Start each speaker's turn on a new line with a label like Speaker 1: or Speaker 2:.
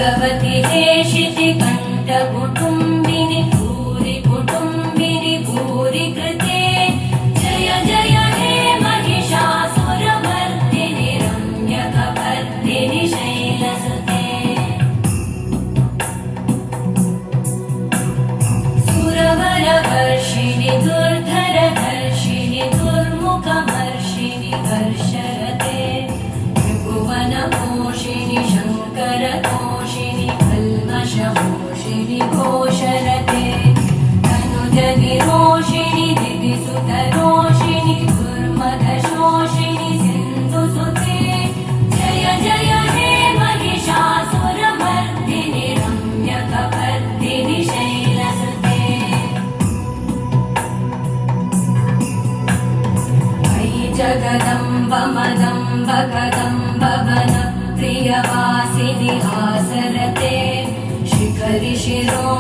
Speaker 1: भगवति हेशिति कण्ठकुटुम्बिनि भूरि कुटुम्बिनि भूरि कृते जय जय हे महिषासुरमर्दिनि रम्यकपर्दिनि शैलसुते सुरवरवर्षिणि दुर्धरधर्षिणि दुर्मुखमर्षिणि हर्षरते त्रिभुवनपोषिणि शङ्करतोषिणि कल्मषमोषिणि घोषरते तनुजनिरोषिणि दिदिसुतरोषिणि दुर्मदशोषिणि सिन्धुसुते जय जय हे महिषासुरमर्दिनि रम्यकपर्दिनि शैलसुते अयि जगदम्ब मदम्ब कदम्ब वन प्रियवासिनि आसरते शिखरि शिरो